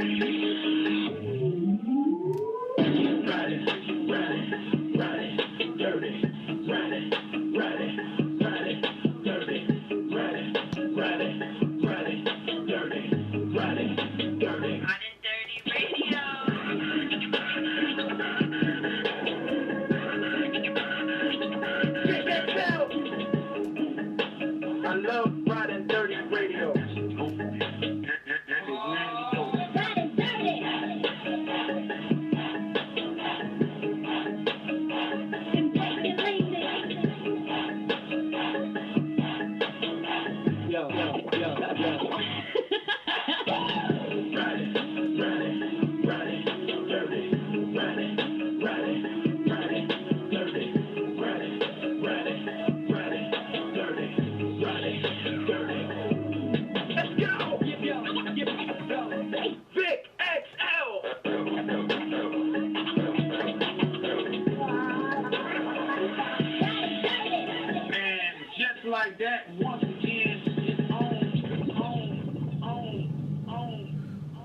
I love Ridin Durty Radio. Vic XL. And just like that, once again, it's on.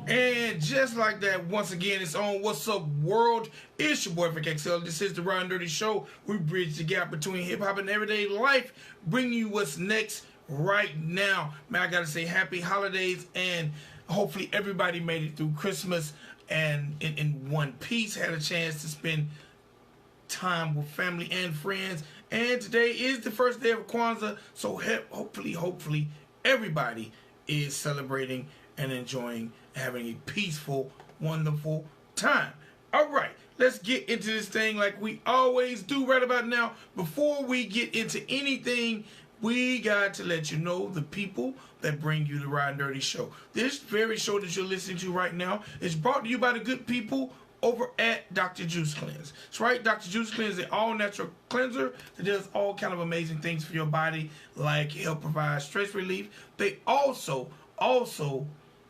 And just like that, once again, it's on. What's up, world? It's your boy, Vic XL. This is the Ridin Durty Show. We bridge the gap between hip-hop and everyday life, bringing you what's next right now. Man, I gotta say happy holidays, and hopefully everybody made it through Christmas and in one piece, had a chance to spend time with family and friends. And today is the first day of Kwanzaa, so hopefully everybody is celebrating and enjoying, having a peaceful, wonderful time. All right, let's get into this thing like we always do right about now. Before we get into anything, we got to let you know the people that bring you the Ridin Durty Show. This very show that you're listening to right now is brought to you by the good people over at Dr. Juice Cleanse. That's right, Dr. Juice Cleanse is an all-natural cleanser that does all kind of amazing things for your body, like help provide stress relief. They also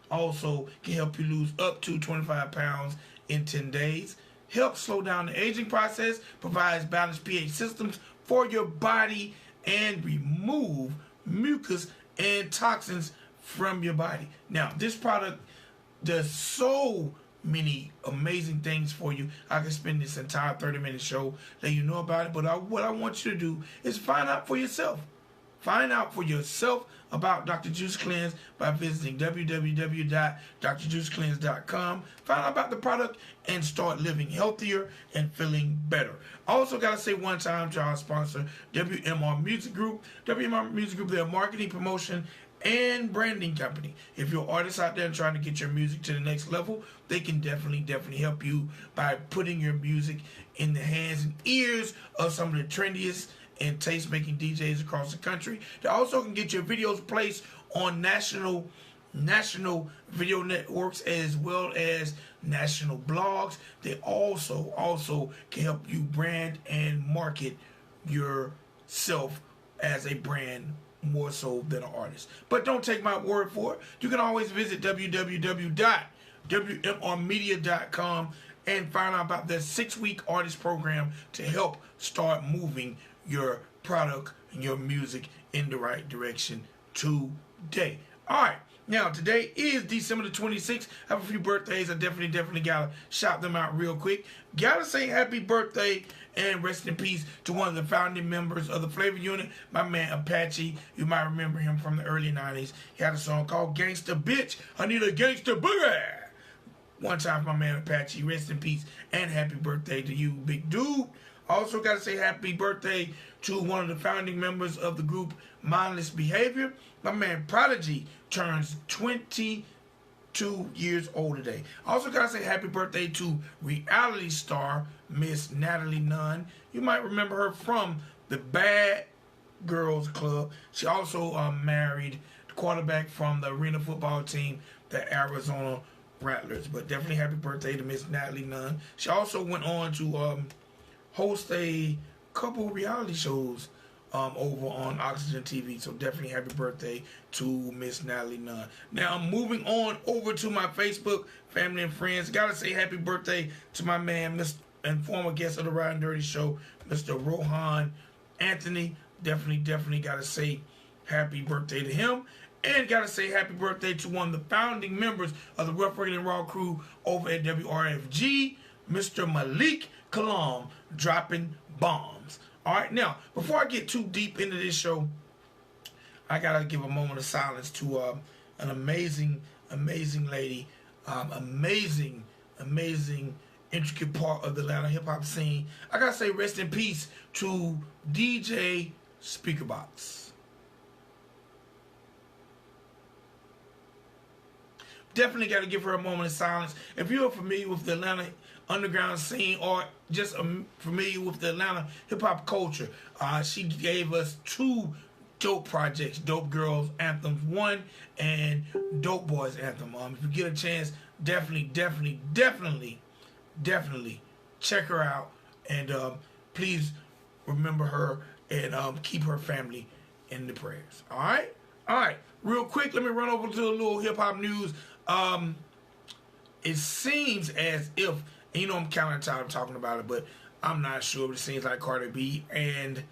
can help you lose up to 25 pounds in 10 days, help slow down the aging process, provides balanced pH systems for your body, and remove mucus and toxins from your body. Now, this product does so many amazing things for you. I can spend this entire 30-minute show letting you know about it, but what I want you to do is find out for yourself. Find out for yourself about Dr. Juice Cleanse by visiting www.drjuicecleanse.com. Find out about the product and start living healthier and feeling better. I also got to say one time to our sponsor, WMR Music Group. WMR Music Group, they're a marketing, promotion, and branding company. If you're an artist out there trying to get your music to the next level, they can definitely help you by putting your music in the hands and ears of some of the trendiest and taste-making DJs across the country. They also can get your videos placed on national video networks as well as national blogs. They also can help you brand and market yourself as a brand more so than an artist. But don't take my word for it. You can always visit www.wmrmedia.com and find out about their 6-week artist program to help start moving your product and your music in the right direction today. All right, now today is December the 26th. I have a few birthdays. I definitely gotta shout them out real quick. Gotta say happy birthday and rest in peace to one of the founding members of the Flavor Unit, my man Apache. You might remember him from the early 90s. He had a song called Gangsta Bitch. I Need a Gangsta Boogie. One time for my man Apache. Rest in peace and happy birthday to you, big dude. Also got to say happy birthday to one of the founding members of the group Mindless Behavior. My man Prodigy turns 22 years old today. Also got to say happy birthday to reality star Miss Natalie Nunn. You might remember her from the Bad Girls Club. She also married the quarterback from the arena football team, the Arizona Rattlers. But definitely happy birthday to Miss Natalie Nunn. She also went on to host a couple reality shows over on Oxygen TV. So definitely happy birthday to Miss Natalie Nunn. Now I'm moving on over to my Facebook family and friends. Gotta say happy birthday to my man, Mr. and former guest of the Ridin Durty Show, Mr. Rohan Anthony. Definitely gotta say happy birthday to him. And gotta say happy birthday to one of the founding members of the Rough Rugged and Raw crew over at WRFG, Mr. Malik Kalam, dropping bombs. All right, now, before I get too deep into this show, I gotta give a moment of silence to an amazing lady, amazing, intricate part of the Atlanta hip-hop scene. I gotta say rest in peace to DJ Speakerbox. Definitely got to give her a moment of silence. If you're familiar with the Atlanta underground scene or just familiar with the Atlanta hip-hop culture, she gave us 2 dope projects, Dope Girls Anthems 1 and Dope Boys Anthem. If you get a chance, definitely check her out, and please remember her and keep her family in the prayers. All right. Real quick, let me run over to a little hip-hop news. It seems as if, and you know I'm kind of tired of talking about it, but I'm not sure, but it seems like Cardi B and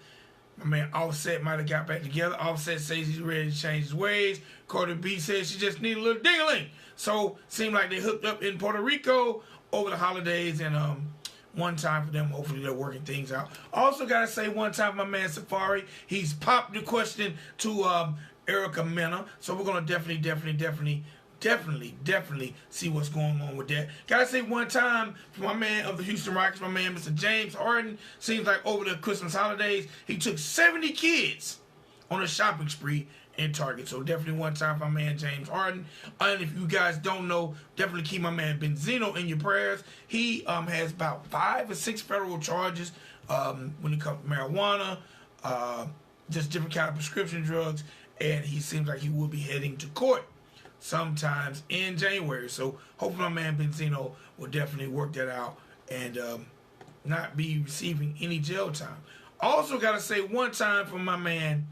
my man Offset might have got back together. Offset says he's ready to change his ways. Cardi B says she just needs a little ding-a-ling. So, seemed like they hooked up in Puerto Rico over the holidays, and one time for them, hopefully they're working things out. Also gotta say one time my man Safari, he's popped the question to Erica Mena. So we're gonna definitely see what's going on with that. Gotta say one time for my man of the Houston Rockets, my man Mr. James Harden. Seems like over the Christmas holidays, he took 70 kids on a shopping spree in Target. So definitely one time for my man James Harden. And if you guys don't know, definitely keep my man Benzino in your prayers. He has about 5 or 6 federal charges when it comes to marijuana, just different kind of prescription drugs, and he seems like he will be heading to court sometimes in January. So hopefully my man Benzino will definitely work that out and not be receiving any jail time. Also got to say one time for my man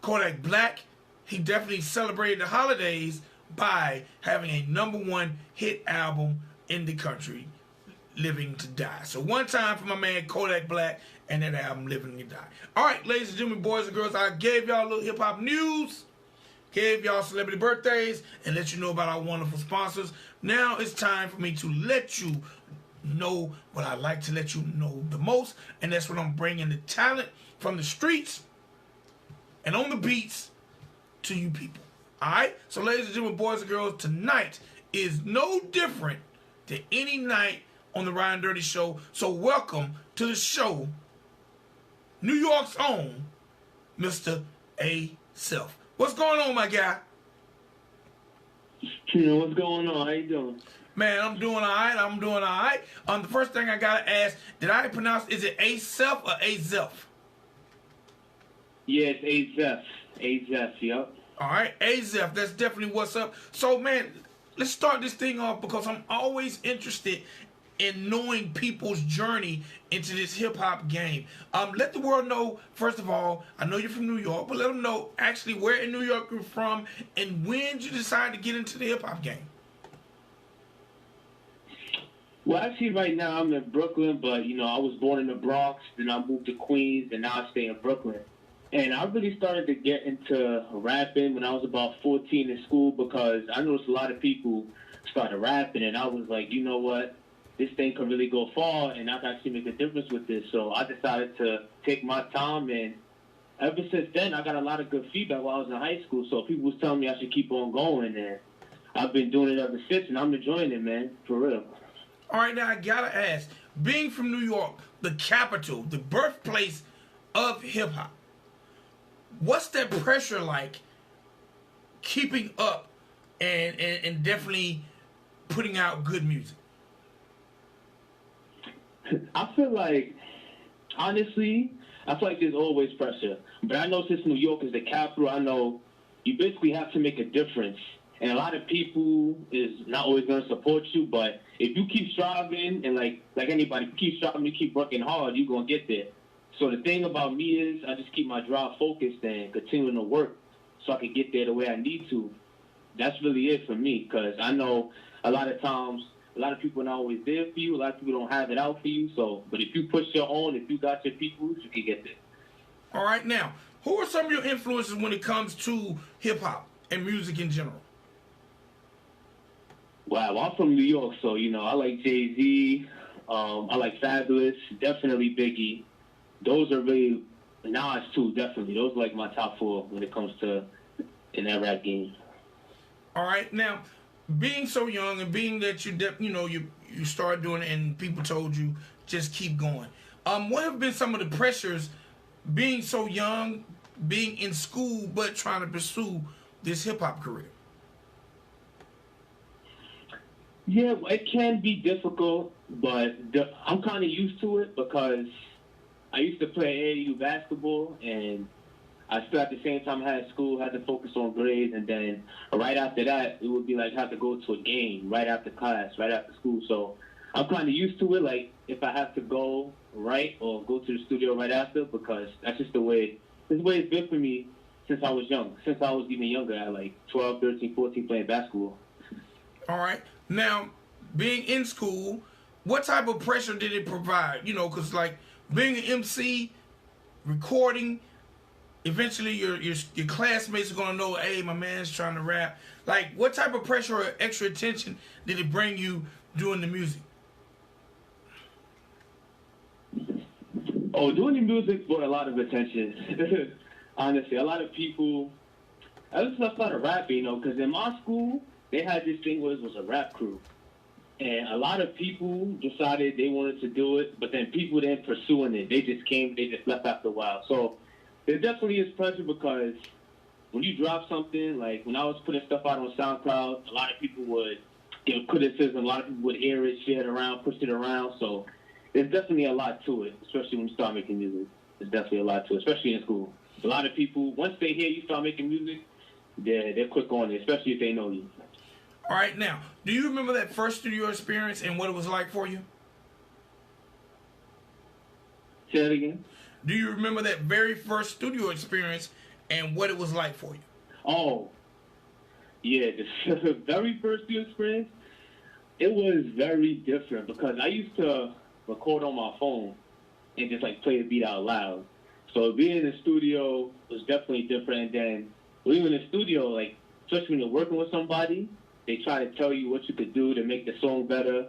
Kodak Black. He definitely celebrated the holidays by having a #1 hit album in the country, Living to Die. So one time for my man Kodak Black and that album, Living to Die. All right, ladies and gentlemen, boys and girls, I gave y'all a little hip-hop news, gave y'all celebrity birthdays, and let you know about our wonderful sponsors. Now it's time for me to let you know what I like to let you know the most, and that's when I'm bringing the talent from the streets and on the beats to you people. All right? So ladies and gentlemen, boys and girls, tonight is no different than any night on the Ridin Durty show. So welcome to the show, New York's own Mr. Azeph. What's going on, my guy? What's going on? How you doing? Man, I'm doing all right. The first thing I got to ask, did I pronounce, is it Azeph or Azeph? Yeah, it's Azeph. Azeph, yep. All right, Azeph, that's definitely what's up. So, man, let's start this thing off because I'm always interested in knowing people's journey into this hip-hop game. Let the world know, first of all, I know you're from New York, but let them know actually where in New York you're from and when did you decide to get into the hip-hop game? Well, actually, right now I'm in Brooklyn, but, I was born in the Bronx, then I moved to Queens, and now I stay in Brooklyn. And I really started to get into rapping when I was about 14 in school because I noticed a lot of people started rapping, and I was like, you know what? This thing could really go far, and I can actually make a difference with this. So I decided to take my time, and ever since then, I got a lot of good feedback while I was in high school. So people was telling me I should keep on going, and I've been doing it ever since, and I'm enjoying it, man, for real. All right, now I gotta ask, being from New York, the capital, the birthplace of hip-hop, what's that pressure like keeping up and definitely putting out good music? I feel like, honestly, there's always pressure. But I know since New York is the capital, I know you basically have to make a difference. And a lot of people is not always going to support you, but if you keep striving, and like anybody, keep striving, you keep working hard, you're going to get there. So the thing about me is I just keep my drive focused and continuing to work so I can get there the way I need to. That's really it for me, because I know a lot of times a lot of people are not always there for you. A lot of people don't have it out for you. So, but if you push your own, if you got your people, you can get there. All right, now, who are some of your influences when it comes to hip-hop? and music in general? Wow, I'm from New York, so I like Jay-Z. I like Fabulous, definitely Biggie. Those are really Nas too, definitely. Those are like my top four when it comes to in that rap game. All right, now being so young and being that you started doing it and people told you just keep going. What have been some of the pressures being so young, being in school but trying to pursue this hip hop career? Yeah, it can be difficult, but I'm kind of used to it because I used to play AAU basketball, and I still at the same time had school, had to focus on grades, and then right after that, it would be like have to go to a game right after class, right after school. So I'm kind of used to it, like if I have to go right or go to the studio right after, because that's just the way it's been for me since I was young, since I was even younger at like 12, 13, 14 playing basketball. All right. Now, being in school, what type of pressure did it provide? Because like being an MC, recording, eventually your classmates are gonna know, hey, my man's trying to rap. Like, what type of pressure or extra attention did it bring you doing the music? Oh, doing the music brought a lot of attention. Honestly, a lot of people. Ever since I started rapping, because in my school they had this thing where it was a rap crew. And a lot of people decided they wanted to do it, but then people didn't pursuing it. They just left after a while. So there definitely is pressure because when you drop something, like when I was putting stuff out on SoundCloud, a lot of people would give criticism. A lot of people would hear it, share it around, push it around. So there's definitely a lot to it, especially when you start making music. There's definitely a lot to it, especially in school. A lot of people, once they hear you start making music, they're quick on it, especially if they know you. All right, now, do you remember that first studio experience and what it was like for you? Say that again? Do you remember that very first studio experience and what it was like for you? Oh, yeah, the very first studio experience, it was very different because I used to record on my phone and just like play the beat out loud. So being in the studio was definitely different. And then when you're in the studio, like, especially when you're working with somebody, they try to tell you what you could do to make the song better.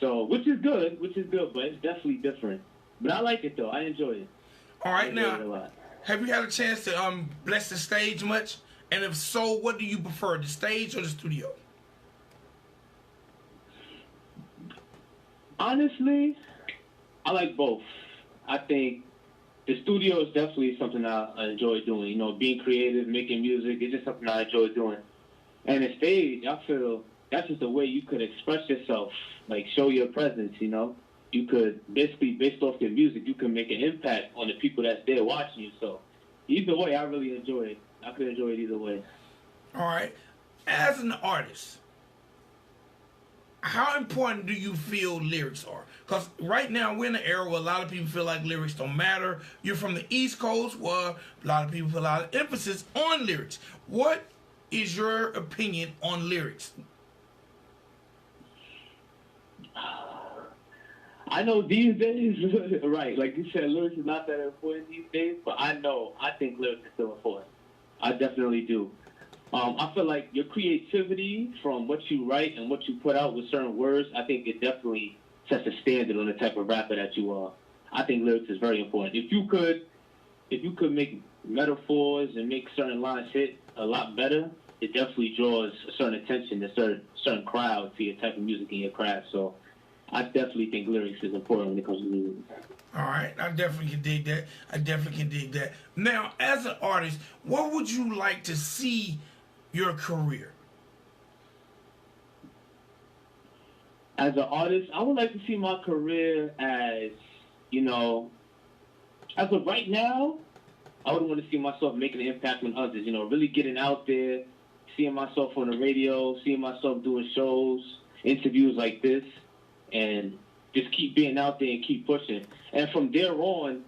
So, which is good, but it's definitely different. But I like it though. I enjoy it. All right, now, have you had a chance to bless the stage much? And if so, what do you prefer, the stage or the studio? Honestly, I like both. I think the studio is definitely something I enjoy doing. Being creative, making music, it's just something I enjoy doing. And the stage, I feel that's just a way you could express yourself, like show your presence, You could basically, based off your music, you can make an impact on the people that's there watching you. So either way, I really enjoy it. I could enjoy it either way. All right. As an artist, how important do you feel lyrics are? Because right now we're in an era where a lot of people feel like lyrics don't matter. You're from the East Coast where a lot of people put a lot of emphasis on lyrics. What is your opinion on lyrics? I know these days, right, like you said, lyrics is not that important these days, but I think lyrics are still important. I definitely do. I feel like your creativity from what you write and what you put out with certain words, I think it definitely sets a standard on the type of rapper that you are. I think lyrics is very important. If you could make metaphors and make certain lines hit a lot better, it definitely draws a certain attention to certain crowd to your type of music and your craft. So I definitely think lyrics is important when it comes to music. All right, I definitely can dig that. Now, as an artist, what would you like to see your career? As an artist, I would like to see my career as of right now, I would want to see myself making an impact on others, really getting out there, seeing myself on the radio, seeing myself doing shows, interviews like this, and just keep being out there and keep pushing. And from there on,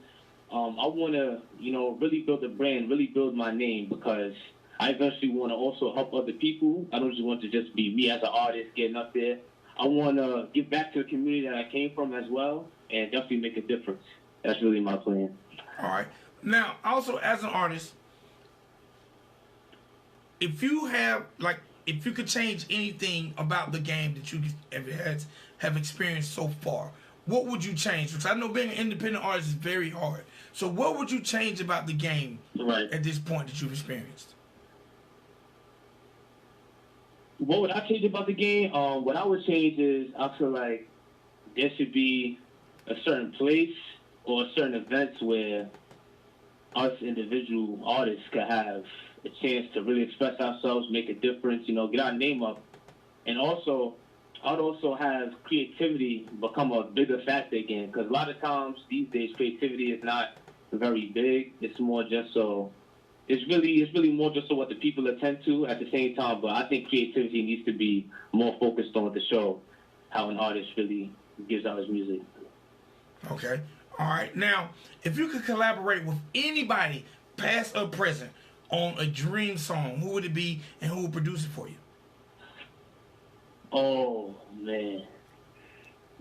I want to, really build a brand, really build my name, because I eventually want to also help other people. I don't just want to just be me as an artist getting up there. I want to give back to the community that I came from as well and definitely make a difference. That's really my plan. All right. Now, also as an artist, if you have like if you could change anything about the game that you have experienced so far, what would you change? Because I know being an independent artist is very hard. So what would you change about the game at this point that you've experienced? What would I change about the game? What I would change is I feel like there should be a certain place or certain events where us individual artists could have a chance to really express ourselves, make a difference, you know, get our name up. And also, I'd also have creativity become a bigger factor again, because a lot of times these days creativity is not very big. It's more just so, it's really more just so what the people attend to at the same time. But I think creativity needs to be more focused on the show, how an artist really gives out his music. Okay. All right. Now, if you could collaborate with anybody, past or present, on a dream song, who would it be and who would produce it for you? Oh, man.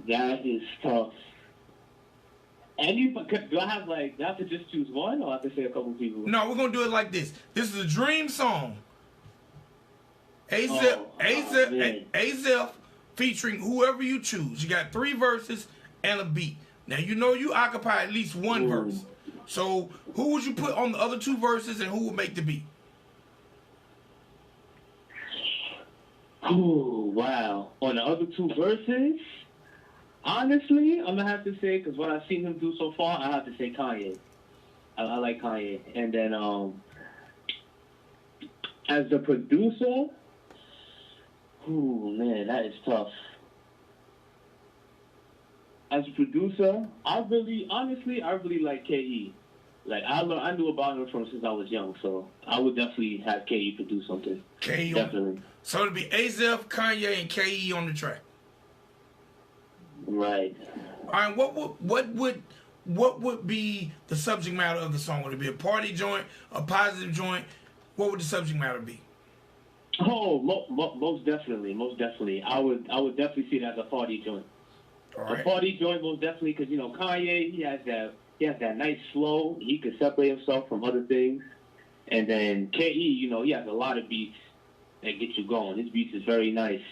That is tough. Do I have to just choose one, or I have to say a couple people? No, we're going to do it like this. This is a dream song. Azeph featuring whoever you choose. You got 3 verses and a beat. Now, you know you occupy at least one verse. So, who would you put on the other 2 verses and who would make the beat? Oh, wow. On the other 2 verses? Honestly, I'm going to have to say, because what I've seen him do so far, I have to say Kanye. I like Kanye. And then, as the producer, oh, man, that is tough. As a producer, I really like K.E. Like, I knew about him from since I was young, so I would definitely have K.E. produce something. K.E. Definitely. So it'd be Azeph, Kanye, and K.E. on the track. Right. All right. What would be the subject matter of the song? Would it be a party joint, a positive joint? What would the subject matter be? Oh, most definitely. I would definitely see it as a party joint. All right. A party joint, most definitely, because you know Kanye, he has that nice flow. He can separate himself from other things. And then Ke, you know, he has a lot of beats that get you going. His beats is very nice.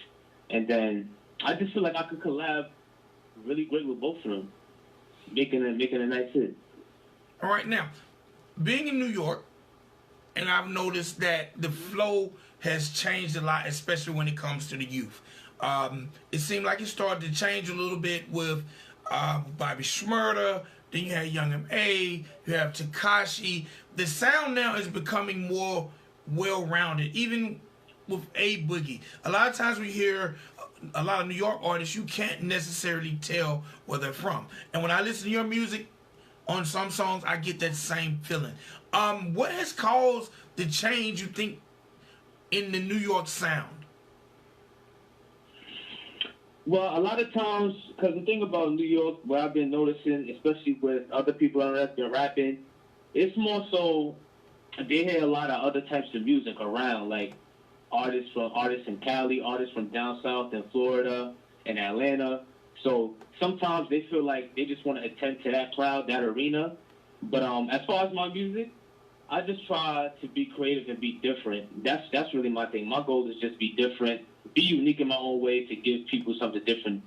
And then I just feel like I could collab really great with both of them, making a nice hit. All right, now, being in New York, and I've noticed that the flow has changed a lot, especially when it comes to the youth. It seemed like it started to change a little bit with Bobby Shmurda. Then you had Young M.A., you have Tekashi. The sound now is becoming more well-rounded, even with A Boogie. A lot of times we hear a lot of New York artists, you can't necessarily tell where they're from. And when I listen to your music, on some songs, I get that same feeling. What has caused the change, you think, in the New York sound? Well, a lot of times, because the thing about New York, what I've been noticing, especially with other people that been rapping, it's more so they hear a lot of other types of music around, like artists in Cali, artists from down south in Florida and Atlanta. So sometimes they feel like they just want to attend to that crowd, that arena. But as far as my music, I just try to be creative and be different. That's really my thing. My goal is just be different, be unique in my own way to give people something different.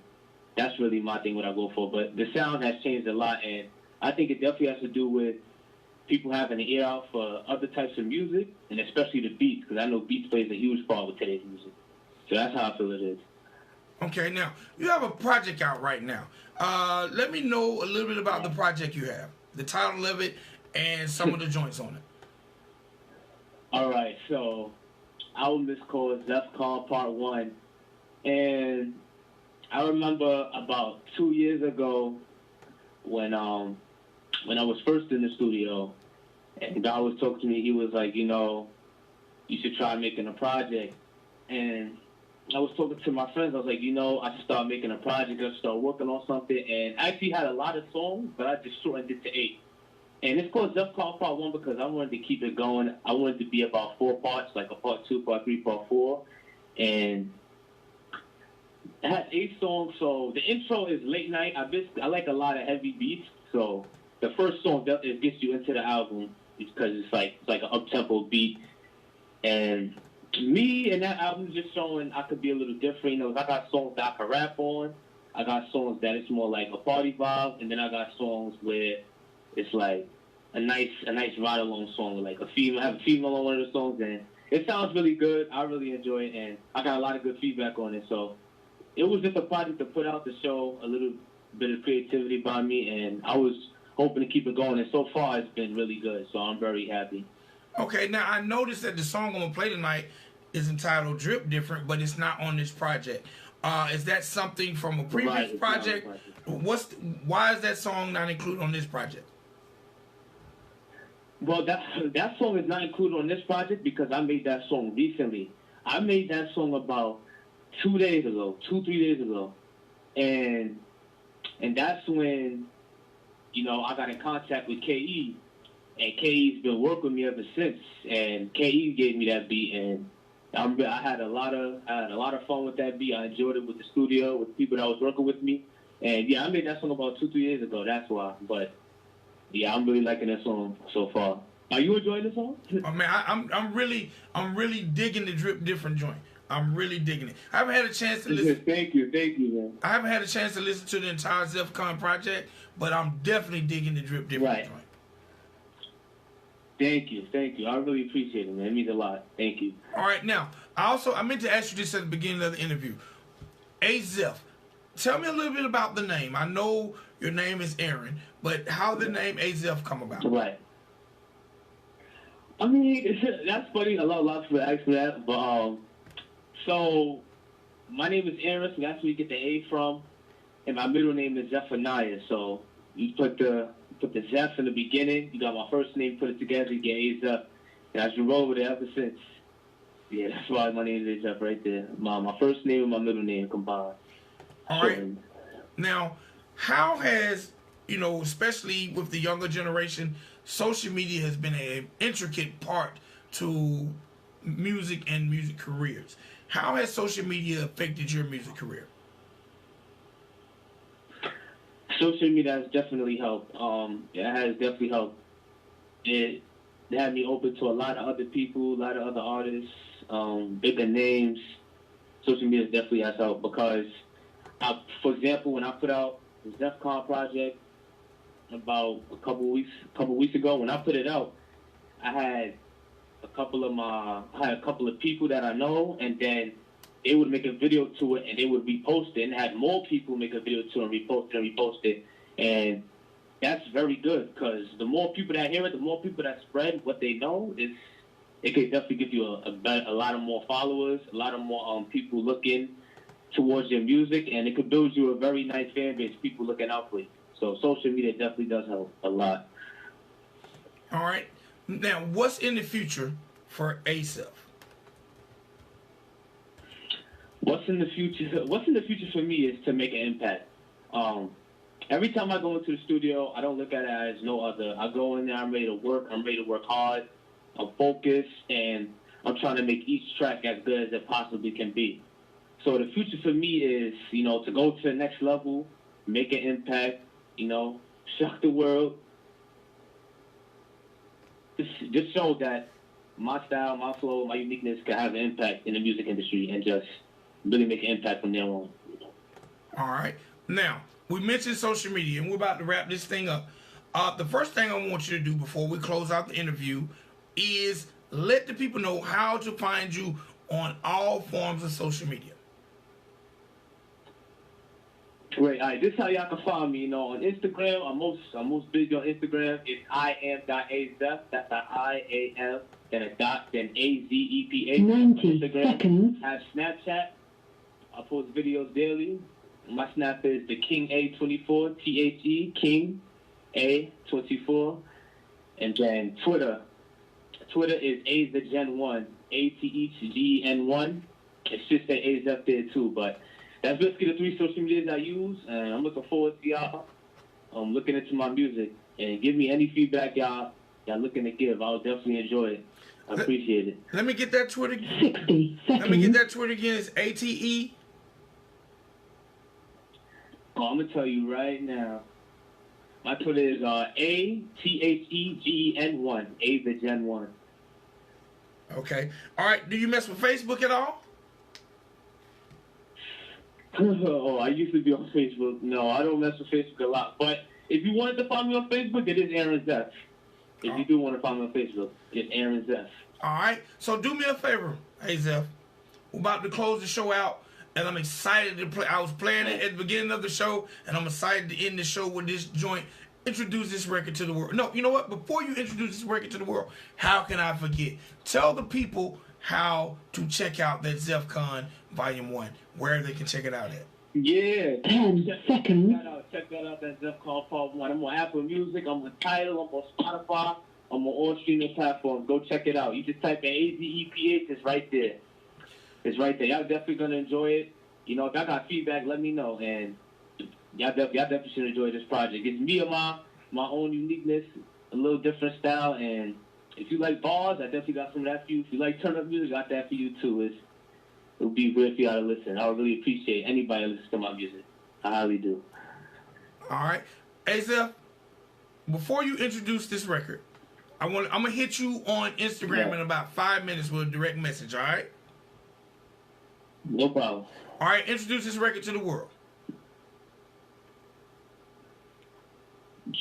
That's really my thing, what I go for. But the sound has changed a lot, and I think it definitely has to do with people having an ear out for other types of music, and especially the beats, because I know beats plays a huge part with today's music. So that's how I feel it is. Okay, now, you have a project out right now. Let me know a little bit about the project you have, the title of it, and some of the joints on it. All right, so album is called Azeph Part 1. And I remember about 2 years ago when I was first in the studio, and God was talking to me, he was like, you know, you should try making a project. And I was talking to my friends, I was like, you know, I should start making a project, I should start working on something. And I actually had a lot of songs, but I just shortened it to 8. And it's called Azeph Part 1 because I wanted to keep it going. I wanted to be about 4 parts, like a Part 2, Part 3, Part 4. And it has 8 songs, so the intro is late night. I like a lot of heavy beats, so the first song it gets you into the album because it's like an up-tempo beat. And Me and that album just showing I could be a little different. You know, I got songs that I can rap on. I got songs that it's more like a party vibe, and then I got songs where it's like a nice ride along song with like a female. I have a female on one of the songs, and it sounds really good. I really enjoy it, and I got a lot of good feedback on it. So it was just a project to put out to show a little bit of creativity by me, and I was hoping to keep it going. And so far, it's been really good. So I'm very happy. Okay, now I noticed that the song I'm gonna play tonight is entitled "Drip Different," but it's not on this project. Is that something from a previous project? Why is that song not included on this project? Well, that song is not included on this project because I made that song recently. I made that song about 3 days ago, and that's when, you know, I got in contact with KE, and KE's been working with me ever since. And KE gave me that beat, and I had a lot of fun with that beat. I enjoyed it with the studio, with the people that was working with me. And yeah, I made that song about 2-3 years ago. That's why. But yeah, I'm really liking that song so far. Are you enjoying the song? Oh man, I'm really digging the Drip Different joint. I'm really digging it. I haven't had a chance to listen. Thank you, man. I haven't had a chance to listen to the entire Azeph project, but I'm definitely digging the Drip Different joint. Thank you. I really appreciate it, man. It means a lot. Thank you. All right, now I meant to ask you this at the beginning of the interview. Azeph, tell me a little bit about the name. I know your name is Aaron, but how did the name Azeph come about? Right. I mean, that's funny. A lot of people ask me that, but so my name is Aaron. So that's where you get the A from, and my middle name is Zephaniah. So you put the Zeph in the beginning. You got my first name, put it together, you get Azeph, and I've been rolling with it ever since. Yeah, that's why my name is Azeph right there. My first name and my middle name combined. All right. Now, how has, you know, especially with the younger generation, social media has been an intricate part to music and music careers. How has social media affected your music career? Social media has definitely helped. It has definitely helped. It had me open to a lot of other people, a lot of other artists, bigger names. Social media definitely has helped because, for example, when I put out the Azeph project about a couple weeks ago, when I put it out, I had a couple of people that I know, and then they would make a video to it and they would repost it, and had more people make a video to it and repost it. And that's very good because the more people that hear it, the more people that spread what they know, it could definitely give you a lot of more followers, a lot of more people looking towards your music, and it could build you a very nice fan base, people looking out for you. So social media definitely does help a lot. All right. Now, what's in the future for Azeph? What's in the future for me is to make an impact. Every time I go into the studio, I don't look at it as no other. I go in there, I'm ready to work. I'm ready to work hard. I'm focused, and I'm trying to make each track as good as it possibly can be. So the future for me is, you know, to go to the next level, make an impact, you know, shock the world. Just show that my style, my flow, my uniqueness can have an impact in the music industry and just really make an impact from there on. All right. Now, we mentioned social media, and we're about to wrap this thing up. The first thing I want you to do before we close out the interview is let the people know how to find you on all forms of social media. Great. All right. This is how y'all can find me. You know, on Instagram, I'm most big on Instagram. It's IAM.Azeph. That's the IAM, then a dot, then AZEPH. 90 Instagram. seconds. I have Snapchat. I post videos daily. My Snap is the King A24, THE, King A24. And then Twitter. Twitter is AZEGen1, ATHGN1. It's just that Azeph there too, but that's basically the 3 social medias I use, and I'm looking forward to y'all looking into my music. And give me any feedback y'all looking to give. I'll definitely enjoy it. I appreciate it. Let me get that Twitter. 60 seconds. Let me get that Twitter again. It's ATE. Oh, I'm going to tell you right now. My Twitter is ATHEGEN1, AZEGen1. Okay. All right. Do you mess with Facebook at all? Oh, I used to be on Facebook. No, I don't mess with Facebook a lot. But if you wanted to follow me on Facebook, it is Aaron Zeph. If you do want to follow me on Facebook, it's Aaron Zeph. All right. So do me a favor, Azeph. We're about to close the show out, and I'm excited to play. I was playing it at the beginning of the show, and I'm excited to end the show with this joint. Introduce this record to the world. No, you know what? Before you introduce this record to the world, how can I forget? Tell the people how to check out that ZephCon Volume 1, where they can check it out at. Yeah. 10 seconds. Check that out, that ZephCon Part 1. I'm on Apple Music, I'm on Tidal, I'm on Spotify, I'm on all streaming platforms. Go check it out. You just type in AZEPH, it's right there. It's right there. Y'all definitely going to enjoy it. You know, if y'all got feedback, let me know. And y'all definitely should enjoy this project. It's me and my own uniqueness, a little different style. And if you like bars, I definitely got some of that for you. If you like turn-up music, I got that for you, too. It'll be great for y'all to listen. I would really appreciate anybody who listens to my music. I highly do. All right. Azeph, before you introduce this record, I'm gonna hit you on Instagram in about 5 minutes with a direct message, all right? No problem. All right, introduce this record to the world.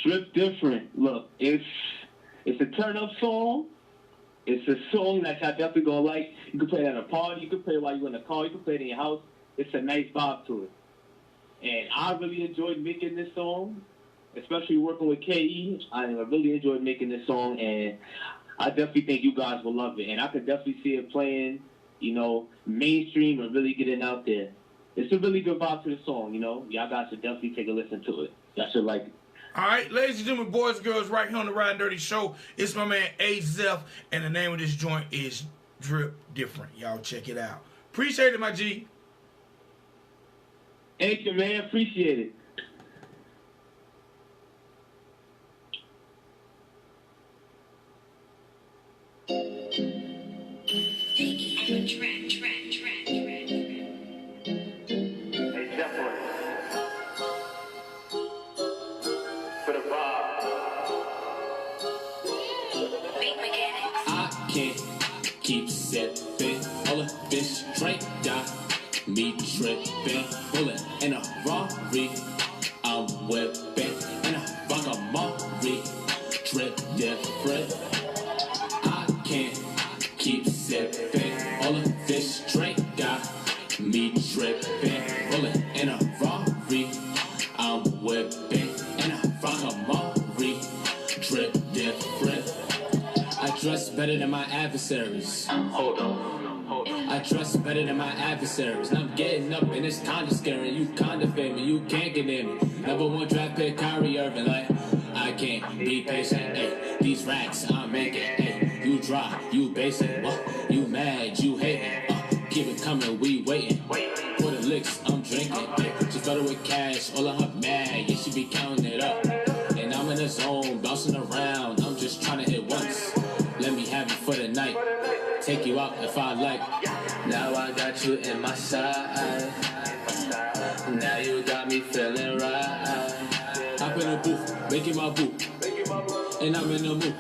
Drip Different. Look, it's a turn-up song. It's a song that y'all definitely gonna like. You can play it at a party. You can play it while you're in the car. You can play it in your house. It's a nice vibe to it. And I really enjoyed making this song, especially working with KE. I really enjoyed making this song, and I definitely think you guys will love it. And I could definitely see it playing, you know, mainstream and really getting out there. It's a really good vibe to the song, you know. Y'all guys should definitely take a listen to it. Y'all should like it. All right, ladies and gentlemen, boys and girls, right here on the Ridin Durty Show, it's my man Azeph, and the name of this joint is Drip Different. Y'all check it out. Appreciate it, my G. Thank you, man. Appreciate it. Keep sipping, all of this drink got me tripping, bullet in a Rari, I'm whipping, in a Vagamari, drip different. I can't keep sipping, all of this drink got me tripping, bullet in a Rari, I'm whipping, in a Vagamari, drip different. I dress better than my adversaries. Hold on. I dress better than my adversaries. And I'm getting up and it's kinda scary. You kinda feel me, you can't get in me. Number one draft pick, Kyrie Irving. Like, I can't be patient. Ay, these racks I'm making. Ay, you dry, you basic. You mad, you hating. Keep it coming, we waiting. For the licks, I'm drinking. Ay, she fed her with cash, all of her mad. Yeah, she be counting it up. And I'm in the zone, bouncing around. I'm just trying to hit once. Let me have you for the night. Take you out if I like. Now I got you in my side. Now you got me feeling right. Hop in the booth, making my boo. And I'm in the mood.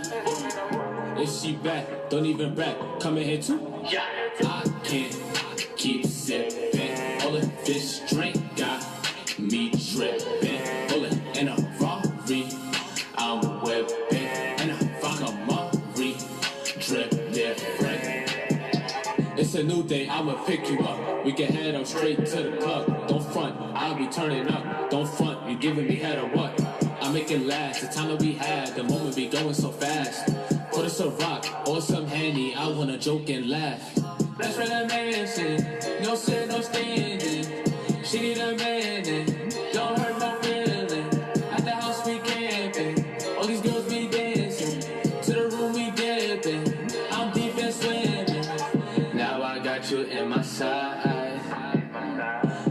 If she back, don't even rap. Come in here too. I can't keep sipping. All of this drink got me tripping. Bullet in a Rari, I'm whipping. And a Vagamari, drip different. It's a new day, I'ma pick you up. We can head up straight to the club. Don't front, I'll be turning up. Don't front, you giving me head or what? I make it last, the time that we had, the moment be going so fast. Put us a rock or some handy, I wanna joke and laugh. That's what I'm dancing, no sit, no standing. She need a man, don't hurt no feeling. At the house we camping, all these girls be dancing. To the room we dipping, I'm deep and swimming. Now I got you in my side.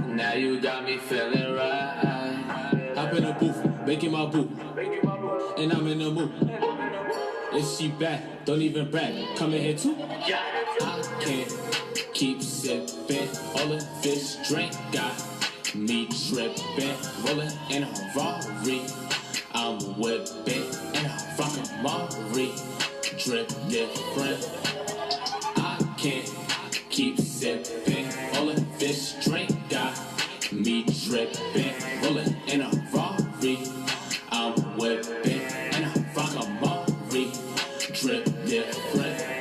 Now you got me feeling right. Hop in the booth, making my boo. And I'm in the mood. If she back, don't even rap. Come in here too. I can't keep sipping. All of this drink got me tripping. Rolling in a Rari, I'm whipping. In a Vagamari, drip different. I can't keep sipping. All of this drink got me dripping. Rolling in a Rari, I'm whipping. And I rock a Mari, drip different.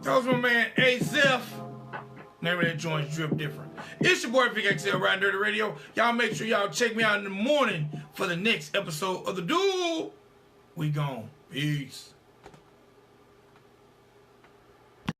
That was my man Azeph. Name of that joint's Drip Different. It's your boy Vic XL, Ridin Durty Radio. Y'all make sure y'all check me out in the morning for the next episode of The Duel. We gone. Peace.